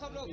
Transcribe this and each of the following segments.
सब लोग।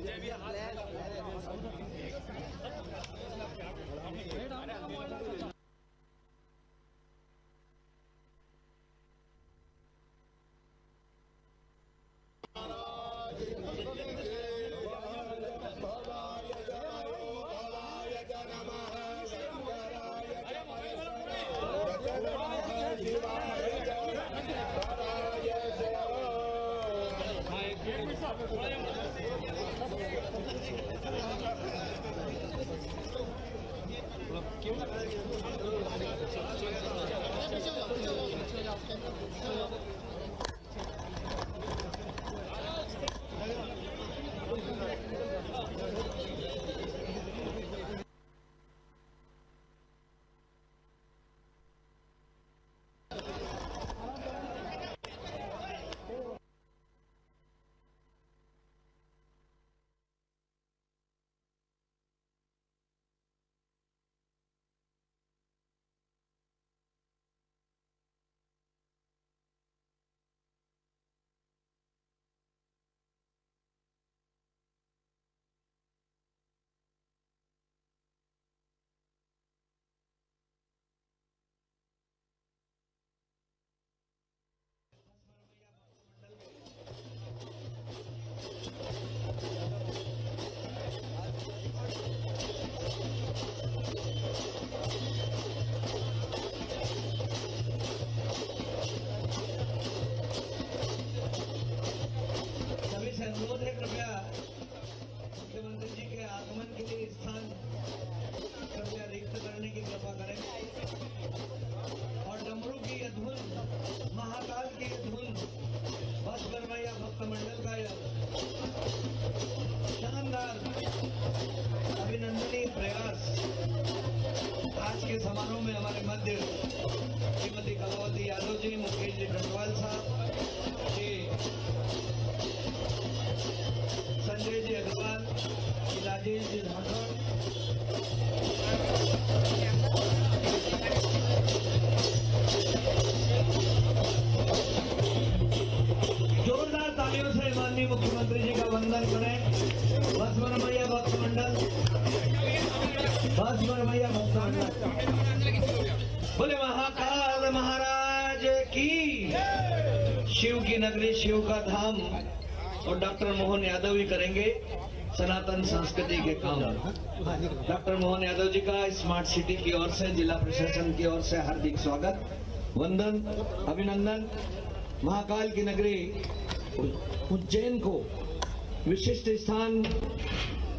अनुरोध है, कृपया मुख्यमंत्री जी के आगमन के लिए स्थान कृपया रिक्त करने की कृपा करें और डमरू की यह धुन, महाकाल की यह धुन, बस गरमैया भक्त मंडल का यह शानदार अभिनंदनीय प्रयास आज के समारोह में हमारे मध्य श्रीमती कलावती यादव जी, मुकेश जी टटवाल साहब, संजय जी अग्रवाल, राजेश जी राठौर, जोरदार तालियों से माननीय मुख्यमंत्री जी का वंदन करें। बस बरमैया भक्त मंडल, बस बरमैया भक्त मंडल, बोले महाकाल महाराज की, शिव की नगरी, शिव का धाम। और डॉक्टर मोहन यादव ही करेंगे सनातन संस्कृति के काम। डॉक्टर मोहन यादव जी का स्मार्ट सिटी की ओर से, जिला प्रशासन की ओर से हार्दिक स्वागत, वंदन, अभिनंदन। महाकाल की नगरी उज्जैन को विशिष्ट स्थान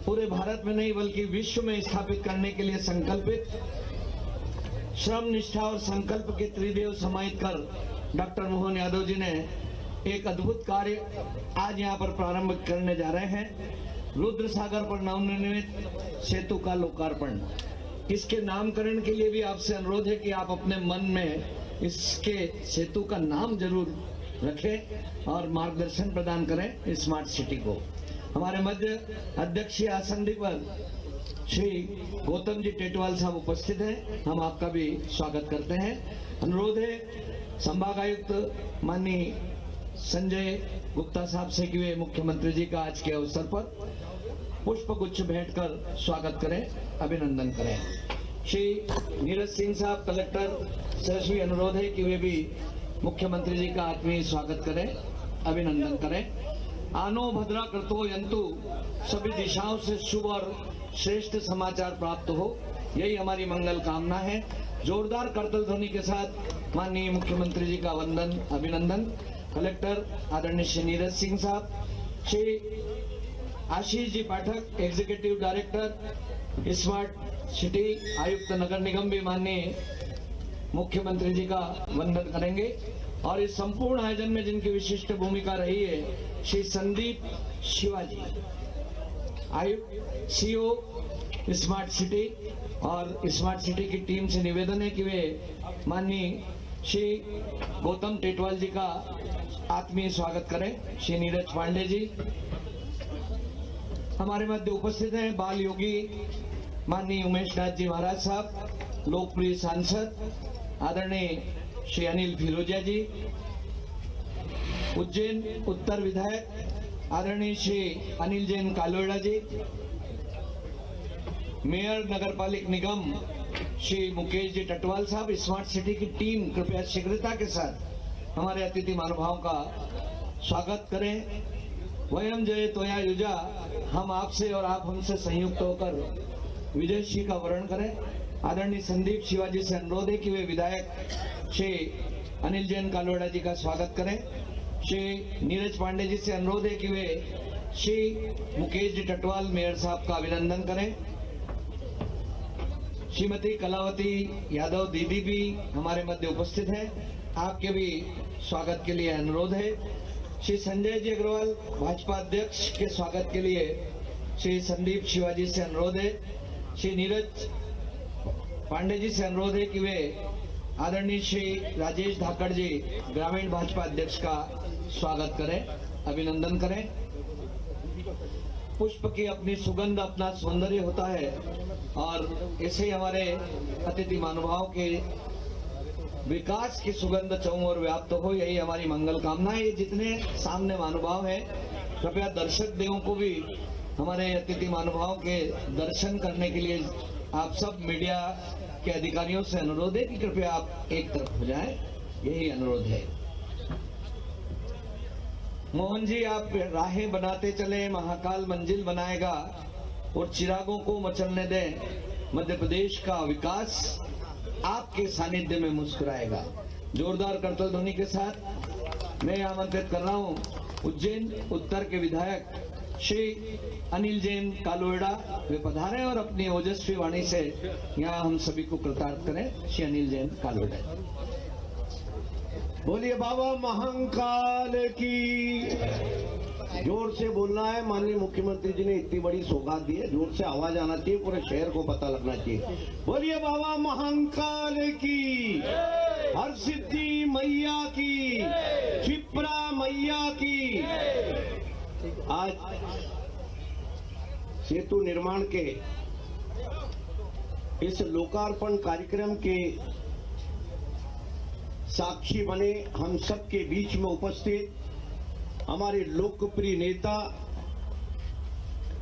पूरे भारत में नहीं बल्कि विश्व में स्थापित करने के लिए संकल्पित, श्रम, निष्ठा और संकल्प के त्रिदेव समाहित कर डॉक्टर मोहन यादव जी ने एक अद्भुत कार्य आज यहाँ पर प्रारंभ करने जा रहे हैं। रुद्र सागर पर नवनिर्मित सेतु का लोकार्पण। इसके नामकरण के लिए भी आपसे अनुरोध है कि आप अपने मन में इसके सेतु का नाम जरूर रखें और मार्गदर्शन प्रदान करें स्मार्ट सिटी को। हमारे मध्य अध्यक्षीय आसन पर श्री गौतम जी टेटवाल साहब उपस्थित हैं, हम आपका भी स्वागत करते हैं। अनुरोध है संभागायुक्त माननीय संजय गुप्ता साहब से कि वे मुख्यमंत्री जी का आज के अवसर पर पुष्प गुच्छ भेंट कर स्वागत करें, अभिनंदन करें। श्री नीरज सिंह साहब कलेक्टर से भी अनुरोध है कि वे भी मुख्यमंत्री जी का आत्मीय स्वागत करें, अभिनंदन करें। आनो भद्रा करतो यंतु, सभी दिशाओं से शुभ और श्रेष्ठ समाचार प्राप्त हो, यही हमारी मंगल कामना है। जोरदार करतल ध्वनि के साथ माननीय मुख्यमंत्री जी का वंदन, अभिनंदन। कलेक्टर आदरणीय श्री नीरज सिंह साहब, श्री आशीष जी पाठक एग्जीक्यूटिव डायरेक्टर स्मार्ट सिटी, आयुक्त नगर निगम भी माननीय मुख्यमंत्री जी का वंदन करेंगे। और इस संपूर्ण आयोजन में जिनकी विशिष्ट भूमिका रही है श्री संदीप शिवाजी, आयुक्त सीओ स्मार्ट सिटी, और स्मार्ट सिटी की टीम से निवेदन है कि वे माननीय श्री गौतम टेटवाल जी का आत्मीय स्वागत करें। श्री नीरज पांडे जी हमारे मध्य उपस्थित हैं। बाल योगी माननीय उमेश नाथ जी महाराज साहब, लोकप्रिय सांसद आदरणीय श्री अनिल फिरोजिया जी, उज्जैन उत्तर विधायक आदरणीय श्री अनिल जैन कालोड़ा जी, मेयर नगर पालिक निगम श्री मुकेश जी टटवाल साहब, स्मार्ट सिटी की टीम कृपया शीघ्रता के साथ हमारे अतिथि महानुभाव का स्वागत करें। वयम जय तोया युजा, हम आपसे और आप हमसे संयुक्त होकर विजयश्री का वर्ण करें। आदरणीय संदीप शिवाजी से अनुरोध है कि वे विधायक श्री अनिल जैन कालोड़ा जी का स्वागत करें। श्री नीरज पांडे जी से अनुरोध है कि वे श्री मुकेश जी टटवाल मेयर साहब का अभिनंदन करें। श्रीमती कलावती यादव दीदी भी हमारे मध्य उपस्थित हैं, आपके भी स्वागत के लिए अनुरोध है। श्री संजय जी अग्रवाल भाजपा अध्यक्ष के स्वागत के लिए श्री संदीप शिवाजी से अनुरोध है। श्री नीरज पांडे जी से अनुरोध है कि वे आदरणीय श्री राजेश धाकड़ जी ग्रामीण भाजपा अध्यक्ष का स्वागत करें, अभिनंदन करें। पुष्प की अपनी सुगंध, अपना सौंदर्य होता है और ऐसे ही हमारे अतिथि महानुभाव के विकास की सुगंध चौं ओर व्याप्त हो, यही हमारी मंगल कामना है। जितने सामने महानुभाव हैं, कृपया दर्शक देवों को भी हमारे अतिथि महानुभाव के दर्शन करने के लिए आप सब मीडिया के अधिकारियों से अनुरोध है कि कृपया आप एक तरफ हो जाएं, यही अनुरोध है। मोहन जी, आप राहें बनाते चले, महाकाल मंजिल बनाएगा और चिरागों को मचलने दें। मध्य प्रदेश का विकास आपके सानिध्य में मुस्कुराएगा। जोरदार करतल ध्वनि के साथ मैं आमंत्रित कर रहा हूं उज्जैन उत्तर के विधायक श्री अनिल जैन कालोड़ा, वे पधारें और अपनी ओजस्वी वाणी से यहाँ हम सभी को कृतार्थ करें। श्री अनिल जैन कालोड़ा। बोलिए बाबा महाकाल की। जोर से बोलना है। माननीय मुख्यमंत्री जी ने इतनी बड़ी सौगात दी है, जोर से आवाज आना चाहिए, पूरे शहर को पता लगना चाहिए। बोलिए बाबा महाकाल की, हर सिद्धि मैया की, क्षिप्रा मैया की। आज सेतु निर्माण के इस लोकार्पण कार्यक्रम के साक्षी बने हम सबके बीच में उपस्थित हमारे लोकप्रिय नेता,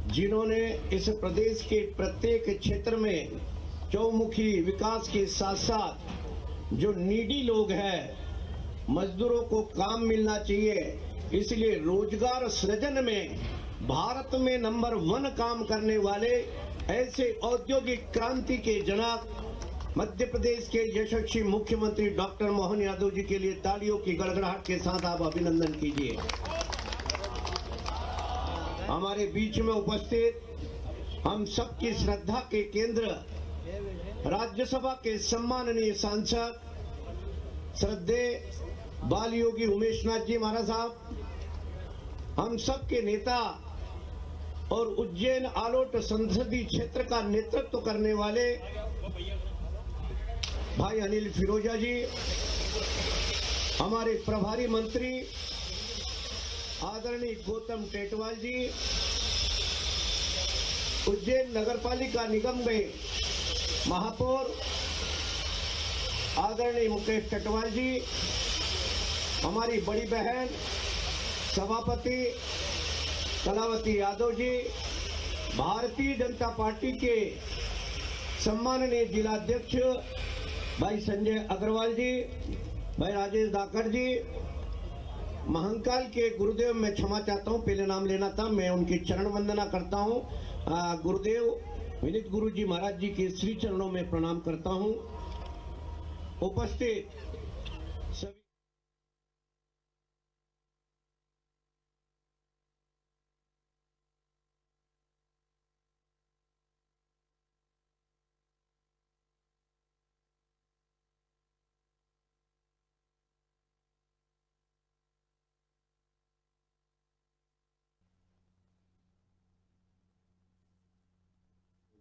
जिन्होंने इस प्रदेश के प्रत्येक क्षेत्र में चौमुखी विकास के साथ साथ जो नीडी लोग हैं, मजदूरों को काम मिलना चाहिए, इसलिए रोजगार सृजन में भारत में नंबर 1 काम करने वाले ऐसे औद्योगिक क्रांति के जनक मध्य प्रदेश के यशस्वी मुख्यमंत्री डॉक्टर मोहन यादव जी के लिए तालियों की गड़गड़ाहट के साथ आप अभिनंदन कीजिए। हमारे बीच में उपस्थित हम सबकी श्रद्धा के केंद्र, राज्यसभा के सम्माननीय सांसद श्रद्धेय बाल योगी उमेश नाथ जी महाराज साहब, हम सबके नेता और उज्जैन आलोट संसदीय क्षेत्र का नेतृत्व करने वाले भाई अनिल फिरोजा जी, हमारे प्रभारी मंत्री आदरणीय गौतम टेटवाल जी, उज्जैन नगरपालिका निगम में महापौर आदरणीय मुकेश टटवाल जी, हमारी बड़ी बहन सभापति कलावती यादव जी, भारतीय जनता पार्टी के सम्माननीय जिलाध्यक्ष भाई संजय अग्रवाल जी, भाई राजेश धाकड़ जी, महाकाल के गुरुदेव, मैं क्षमा चाहता हूं, पहले नाम लेना था, मैं उनकी चरण वंदना करता हूं। गुरुदेव विनीत गुरु जी महाराज जी के श्री चरणों में प्रणाम करता हूं। उपस्थित सभी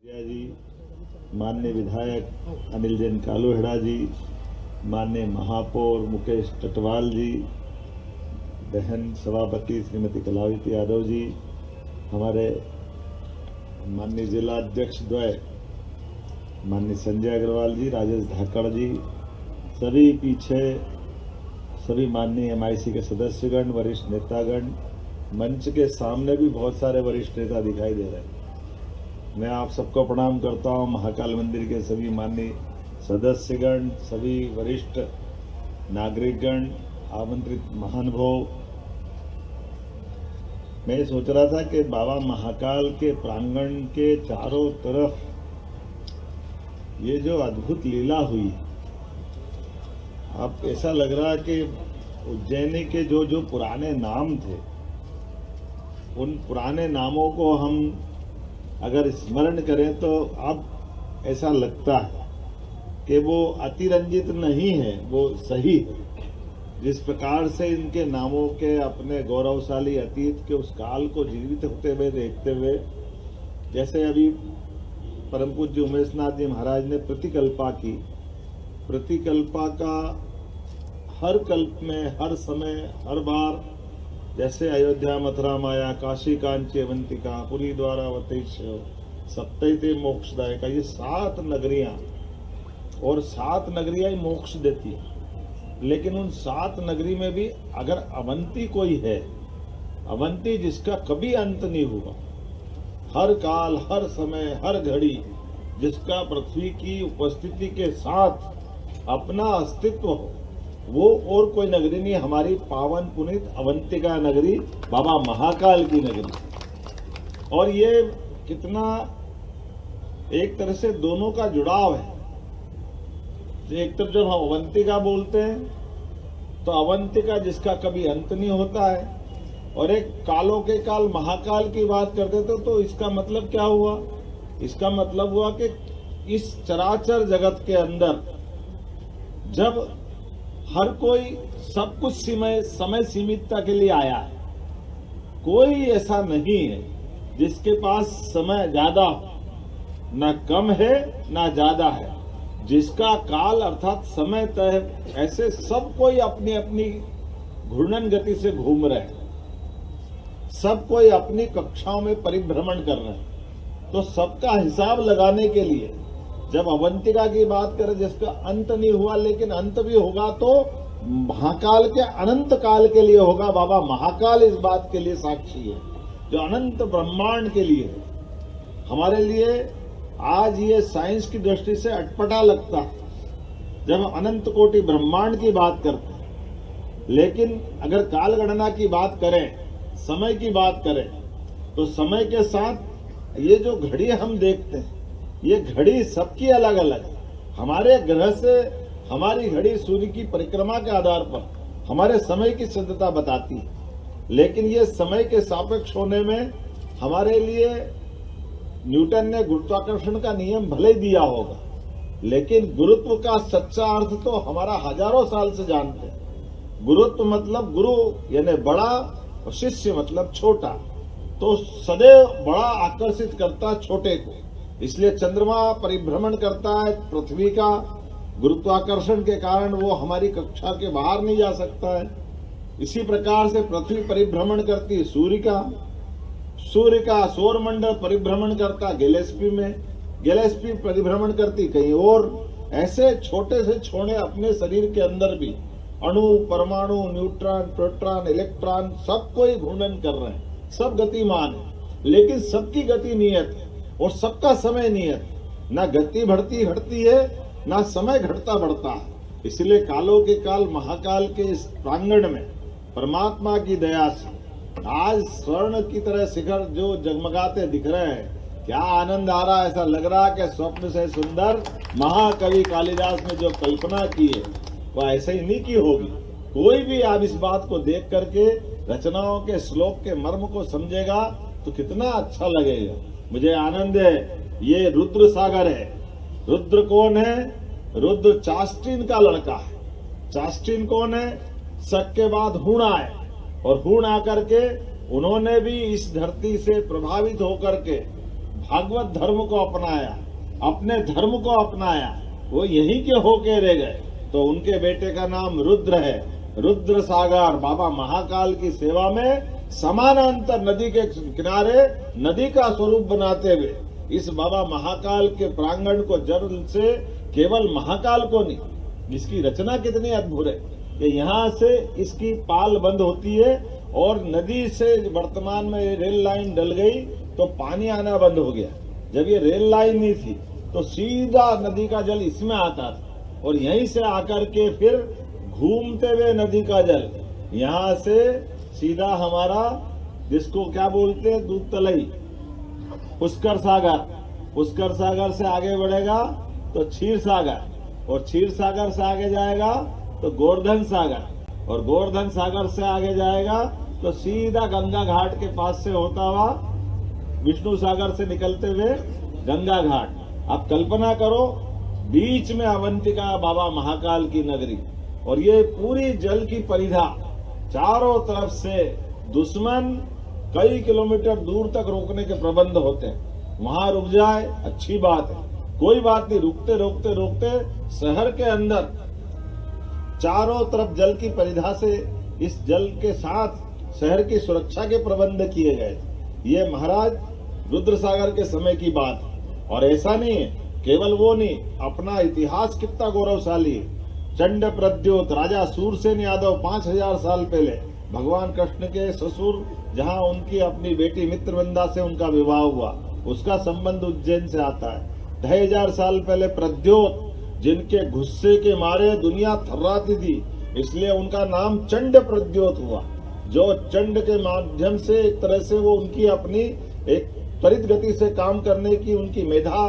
जी, माननीय विधायक अनिल जैन कालोड़ा जी, माननीय महापौर मुकेश टटवाल जी, बहन सभापति श्रीमती कलावती यादव जी, हमारे माननीय जिला अध्यक्ष द्वय माननीय संजय अग्रवाल जी, राजेश धाकड़ जी, सभी पीछे सभी माननीय MIC के सदस्यगण, वरिष्ठ नेतागण, मंच के सामने भी बहुत सारे वरिष्ठ नेता दिखाई दे रहे हैं। मैं आप सबको प्रणाम करता हूं। महाकाल मंदिर के सभी माननीय सदस्यगण, सभी वरिष्ठ नागरिकगण, आमंत्रित महानुभाव। मैं सोच रहा था कि बाबा महाकाल के प्रांगण के चारों तरफ ये जो अद्भुत लीला हुई, अब ऐसा लग रहा कि उज्जैनी के जो जो पुराने नाम थे, उन पुराने नामों को हम अगर स्मरण करें तो अब ऐसा लगता है कि वो अतिरंजित नहीं है, वो सही है। जिस प्रकार से इनके नामों के अपने गौरवशाली अतीत के उस काल को जीवित होते हुए देखते हुए, जैसे अभी परम पूज्य उमेशनाथ जी महाराज ने प्रतिकल्पा की, प्रतिकल्पा का हर कल्प में, हर समय, हर बार, जैसे अयोध्या मथुरा माया, काशी कांची अवंतिका, पुरी द्वारावती सप्तैते मोक्षदायका, ये 7 नगरियां, और 7 नगरियां ही मोक्ष देती है। लेकिन उन 7 नगरी में भी अगर अवंती कोई है, अवंती जिसका कभी अंत नहीं हुआ, हर काल, हर समय, हर घड़ी, जिसका पृथ्वी की उपस्थिति के साथ अपना अस्तित्व हो, वो और कोई नगरी नहीं, हमारी पावन पुनीत अवंतिका नगरी, बाबा महाकाल की नगरी। और ये कितना एक तरह से दोनों का जुड़ाव है। एक तरफ जब हम अवंतिका बोलते हैं तो अवंतिका जिसका कभी अंत नहीं होता है, और एक कालों के काल महाकाल की बात करते थे, तो इसका मतलब क्या हुआ? इसका मतलब हुआ कि इस चराचर जगत के अंदर जब हर कोई सब कुछ समय सीमितता के लिए आया है, कोई ऐसा नहीं है जिसके पास समय ज्यादा हो, न कम है न ज्यादा है। जिसका काल अर्थात समय तय है, ऐसे सब कोई अपनी अपनी घूर्णन गति से घूम रहे हैं, सब कोई अपनी कक्षाओं में परिभ्रमण कर रहे हैं। तो सबका हिसाब लगाने के लिए जब अवंतिका की बात करें, जिसका अंत नहीं हुआ लेकिन अंत भी होगा, तो महाकाल के अनंत काल के लिए होगा। बाबा महाकाल इस बात के लिए साक्षी है, जो अनंत ब्रह्मांड के लिए है। हमारे लिए आज ये साइंस की दृष्टि से अटपटा लगता है जब हम अनंत कोटि ब्रह्मांड की बात करते हैं, लेकिन अगर काल गणना की बात करें, समय की बात करें, तो समय के साथ ये जो घड़ी हम देखते हैं, ये घड़ी सबकी अलग अलग है। हमारे ग्रह से हमारी घड़ी सूर्य की परिक्रमा के आधार पर हमारे समय की सिद्धता बताती है, लेकिन ये समय के सापेक्ष होने में हमारे लिए न्यूटन ने गुरुत्वाकर्षण का नियम भले ही दिया होगा, लेकिन गुरुत्व का सच्चा अर्थ तो हमारा हजारों साल से जानते हैं। गुरुत्व मतलब गुरु यानी बड़ा, और शिष्य मतलब छोटा। तो सदैव बड़ा आकर्षित करता छोटे को, इसलिए चंद्रमा परिभ्रमण करता है पृथ्वी का, गुरुत्वाकर्षण के कारण वो हमारी कक्षा के बाहर नहीं जा सकता है। इसी प्रकार से पृथ्वी परिभ्रमण करती है सूर्य का सौर मंडल परिभ्रमण करता गैलेक्सी में, गैलेक्सी परिभ्रमण करती कहीं और। ऐसे छोटे से छोटे अपने शरीर के अंदर भी अणु, परमाणु, न्यूट्रॉन, प्रोटॉन, इलेक्ट्रॉन सब कोई घूर्णन कर रहे हैं, सब गतिमान है, लेकिन सबकी गति नियत है और सबका समय नियत है। ना गति बढ़ती घटती है, ना समय घटता बढ़ता है। इसलिए कालों के काल महाकाल के इस प्रांगण में परमात्मा की दया से आज स्वर्ण की तरह शिखर जो जगमगाते दिख रहे हैं, क्या आनंद आ रहा है। ऐसा लग रहा है कि स्वप्न से सुंदर महाकवि कालिदास ने जो कल्पना की है वह ऐसे ही नहीं की होगी। कोई भी आप इस बात को देख करके रचनाओं के श्लोक के मर्म को समझेगा तो कितना अच्छा लगेगा। मुझे आनंद है। ये रुद्र सागर है। रुद्र कौन है? रुद्र चास्टिन का लड़का है। चास्टिन कौन है? शक के बाद हुण आए, और हुण आकर के उन्होंने भी इस धरती से प्रभावित होकर के भागवत धर्म को अपनाया, अपने धर्म को अपनाया, वो यहीं के होके रह गए। तो उनके बेटे का नाम रुद्र है। रुद्र सागर बाबा महाकाल की सेवा में समानांतर नदी के किनारे नदी का स्वरूप बनाते हुए इस बाबा महाकाल के प्रांगण को जल से केवल महाकाल को नहीं, इसकी रचना कितनी अद्भुत है कि यहाँ से इसकी पाल बंद होती है और नदी से वर्तमान में ये रेल लाइन डल गई तो पानी आना बंद हो गया। जब ये रेल लाइन नहीं थी तो सीधा नदी का जल इसमें आता था और यहीं से आकर के फिर घूमते हुए नदी का जल यहाँ से सीधा हमारा, जिसको क्या बोलते हैं, दूध तलई, पुष्कर सागर से आगे बढ़ेगा तो क्षीर सागर, और क्षीर सागर से आगे जाएगा तो गोवर्धन सागर, और गोवर्धन सागर से आगे जाएगा तो सीधा गंगा घाट के पास से होता हुआ विष्णु सागर से निकलते हुए गंगा घाट। आप कल्पना करो, बीच में अवंतिका बाबा महाकाल की नगरी, और ये पूरी जल की परिधा, चारों तरफ से दुश्मन कई किलोमीटर दूर तक रोकने के प्रबंध होते हैं। वहां रुक जाए अच्छी बात है, कोई बात नहीं, रोकते शहर के अंदर चारों तरफ जल की परिधा से इस जल के साथ शहर की सुरक्षा के प्रबंध किए गए। ये महाराज रुद्रसागर के समय की बात है। और ऐसा नहीं है, केवल वो नहीं, अपना इतिहास कितना गौरवशाली है। चंड प्रद्योत राजा सूरसेन यादव 5000 साल पहले भगवान कृष्ण के ससुर, जहां उनकी अपनी बेटी मित्रवृंदा से उनका विवाह हुआ, उसका संबंध उज्जैन से आता है। 2500 साल पहले प्रद्योत, जिनके गुस्से के मारे दुनिया थर्राती थी, इसलिए उनका नाम चंड प्रद्योत हुआ। जो चंड के माध्यम से एक तरह से वो उनकी अपनी एक त्वरित गति से काम करने की उनकी मेधा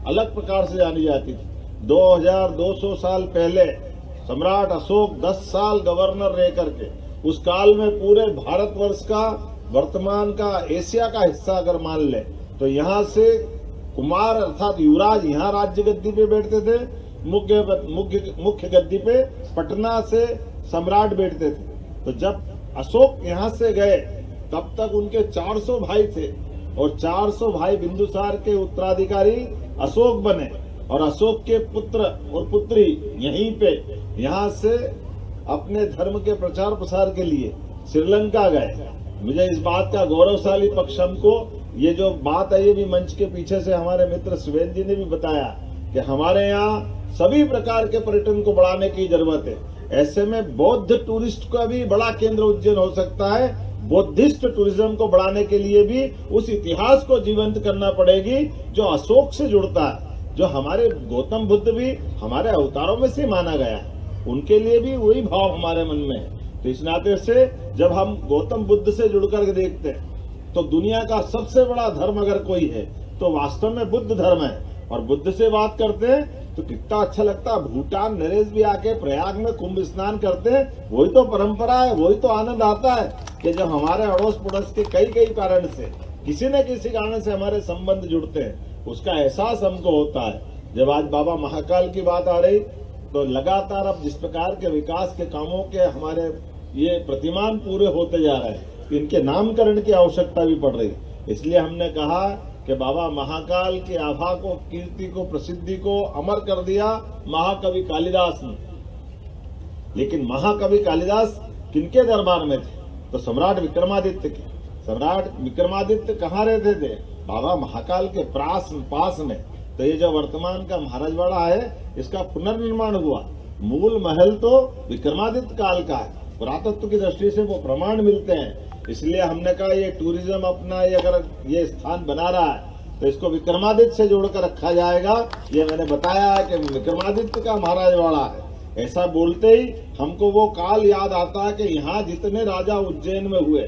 अलग प्रकार से जानी जाती थी। 2200 साल पहले सम्राट अशोक 10 साल गवर्नर रह करके, उस काल में पूरे भारतवर्ष का, वर्तमान का एशिया का हिस्सा अगर मान ले, तो यहाँ से कुमार अर्थात युवराज यहाँ राज्य गद्दी पे बैठते थे, मुख्य गद्दी पे पटना से सम्राट बैठते थे। तो जब अशोक यहाँ से गए तब तक उनके 400 भाई थे, और 400 भाई बिंदुसार के उत्तराधिकारी अशोक बने, और अशोक के पुत्र और पुत्री यहीं पे यहाँ से अपने धर्म के प्रचार प्रसार के लिए श्रीलंका गए। मुझे इस बात का गौरवशाली पक्ष, हमको ये जो बात है ये भी मंच के पीछे से हमारे मित्र सुवेन जी ने भी बताया कि हमारे यहाँ सभी प्रकार के पर्यटन को बढ़ाने की जरूरत है। ऐसे में बौद्ध टूरिस्ट का भी बड़ा केंद्र उज्जैन हो सकता है। बौद्धिस्ट टूरिज्म को बढ़ाने के लिए भी उस इतिहास को जीवंत करना पड़ेगी जो अशोक से जुड़ता है, जो हमारे गौतम बुद्ध भी हमारे अवतारों में से माना गया है, उनके लिए भी वही भाव हमारे मन में है। तो इस नाते से जब हम गौतम बुद्ध से जुड़कर देखते हैं तो दुनिया का सबसे बड़ा धर्म अगर कोई है तो वास्तव में बुद्ध धर्म है। और बुद्ध से बात करते हैं तो कितना अच्छा लगता है। भूटान नरेश भी आके प्रयाग में कुंभ स्नान करते हैं, वही तो परंपरा है, वही तो आनंद आता है कि जब हमारे अड़ोस पड़ोस के कई कारण से किसी न किसी कारण से हमारे संबंध जुड़ते हैं, उसका एहसास हमको होता है। जब आज बाबा महाकाल की बात आ रही तो लगातार अब जिस प्रकार के विकास के कामों के हमारे ये प्रतिमान पूरे होते जा रहे हैं, इनके नामकरण की आवश्यकता भी पड़ रही है। इसलिए हमने कहा कि बाबा महाकाल की आभा को, कीर्ति को, प्रसिद्धि को अमर कर दिया महाकवि कालिदास ने। लेकिन महाकवि कालिदास किनके दरबार में थे? तो सम्राट विक्रमादित्य के। सम्राट विक्रमादित्य कहाँ रहते थे? बाबा महाकाल के पास में। तो ये जो वर्तमान का महाराजवाड़ा है, इसका पुनर्निर्माण हुआ। मूल महल तो विक्रमादित्य काल का है, पुरातत्व की दृष्टि से वो प्रमाण मिलते हैं। इसलिए हमने कहा ये टूरिज्म अपना ये अगर ये स्थान बना रहा है तो इसको विक्रमादित्य से जोड़कर रखा जाएगा। ये मैंने बताया है कि विक्रमादित्य का महाराजवाड़ा है। ऐसा बोलते ही हमको वो काल याद आता है कि यहाँ जितने राजा उज्जैन में हुए,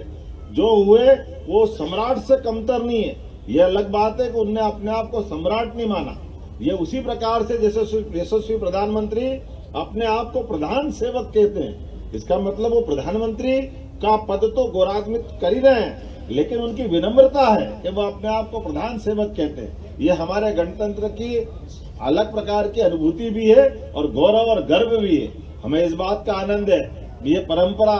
जो हुए वो सम्राट से कमतर नहीं है। ये अलग बात है कि उनने अपने आप को सम्राट नहीं माना। ये उसी प्रकार से जैसे यशस्वी प्रधानमंत्री अपने आप को प्रधान सेवक कहते हैं। इसका मतलब वो प्रधानमंत्री का पद तो गौरवान्वित कर ही रहे हैं, लेकिन उनकी विनम्रता है कि वो अपने आप को प्रधान सेवक कहते हैं। ये हमारे गणतंत्र की अलग प्रकार की अनुभूति भी है और गौरव और गर्व भी है। हमें इस बात का आनंद है। ये परंपरा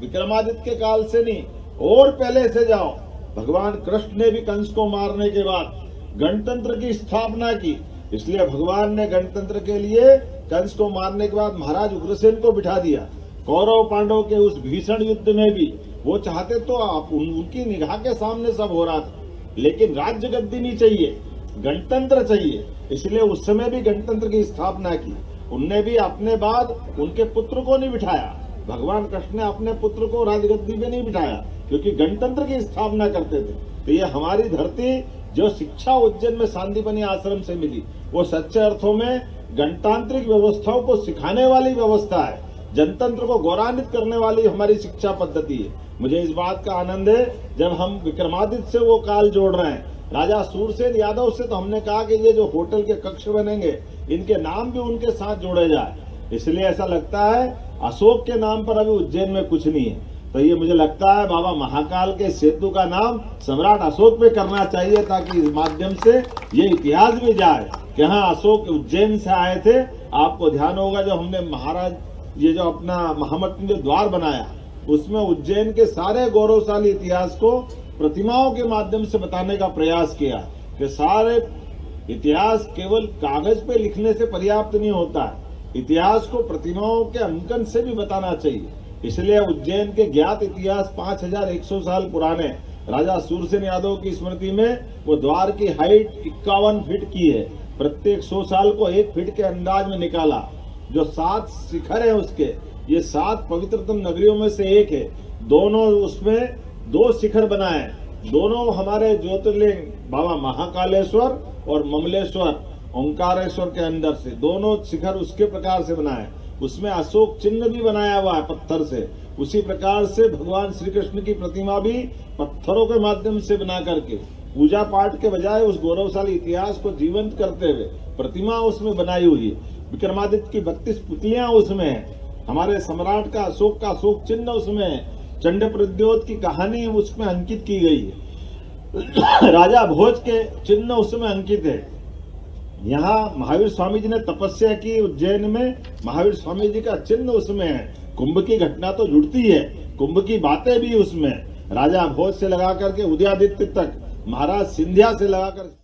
विक्रमादित्य के काल से नहीं, और पहले से जाओ। भगवान कृष्ण ने भी कंस को मारने के बाद गणतंत्र की स्थापना की। इसलिए भगवान ने गणतंत्र के लिए कंस को मारने के बाद महाराज उग्रसेन को बिठा दिया। कौरव पांडव के उस भीषण युद्ध में भी वो चाहते तो आप उनकी निगाह के सामने सब हो रहा था, लेकिन राज्य गद्दी नहीं चाहिए, गणतंत्र चाहिए। इसलिए उस समय भी गणतंत्र की स्थापना की। उनने भी अपने बाद उनके पुत्र को नहीं बिठाया, भगवान कृष्ण ने अपने पुत्र को राजगद्दी पे नहीं बिठाया, क्योंकि गणतंत्र की स्थापना करते थे। तो ये हमारी धरती जो शिक्षा उज्जैन में सांदीपनि आश्रम से मिली, वो सच्चे अर्थों में गणतांत्रिक व्यवस्थाओं को सिखाने वाली व्यवस्था है, जनतंत्र को गौरवान्वित करने वाली हमारी शिक्षा पद्धति है। मुझे इस बात का आनंद है, जब हम विक्रमादित्य से वो काल जोड़ रहे हैं, राजा सूरसेन यादव से, तो हमने कहा कि ये जो होटल के कक्ष बनेंगे, इनके नाम भी उनके साथ जोड़े जाए। इसलिए ऐसा लगता है अशोक के नाम पर अभी उज्जैन में कुछ नहीं है, तो ये मुझे लगता है बाबा महाकाल के सेतु का नाम सम्राट अशोक पे करना चाहिए, ताकि इस माध्यम से ये इतिहास भी जाए कि हाँ, अशोक उज्जैन से आए थे। आपको ध्यान होगा जब हमने महाराज ये जो अपना महामठ में जो द्वार बनाया, उसमें उज्जैन के सारे गौरवशाली इतिहास को प्रतिमाओं के माध्यम से बताने का प्रयास किया कि सारे इतिहास केवल कागज पे लिखने से पर्याप्त नहीं होता है, इतिहास को प्रतिमाओं के अंकन से भी बताना चाहिए। इसलिए उज्जैन के ज्ञात इतिहास 5100 साल पुराने राजा सूरसेन यादव की स्मृति में वो द्वार की हाइट 51 फीट की है। प्रत्येक 100 साल को 1 फीट के अंदाज में निकाला। जो 7 शिखर है उसके, ये 7 पवित्रतम नगरियों में से एक है। दोनों उसमें 2 शिखर बनाए, दोनों हमारे ज्योतिर्लिंग बाबा महाकालेश्वर और ममलेश्वर ओंकारेश्वर के अंदर से दोनों शिखर उसके प्रकार से बनाए। उसमें अशोक चिन्ह भी बनाया हुआ है पत्थर से। उसी प्रकार से भगवान श्री कृष्ण की प्रतिमा भी पत्थरों के माध्यम से बना करके पूजा पाठ के बजाय उस गौरवशाली इतिहास को जीवंत करते हुए प्रतिमा उसमें बनाई हुई है। विक्रमादित्य की 32 पुतलियां उसमें है। हमारे सम्राट का अशोक चिन्ह उसमें है। चंड प्रद्योत की कहानी उसमें अंकित की गई है। राजा भोज के चिन्ह उसमें अंकित है। यहाँ महावीर स्वामी जी ने तपस्या की उज्जैन में, महावीर स्वामी जी का चिन्ह उसमें है। कुंभ की घटना तो जुड़ती है, कुंभ की बातें भी उसमें, राजा भोज से लगा करके उदयादित्य तक, महाराज सिंधिया से लगाकर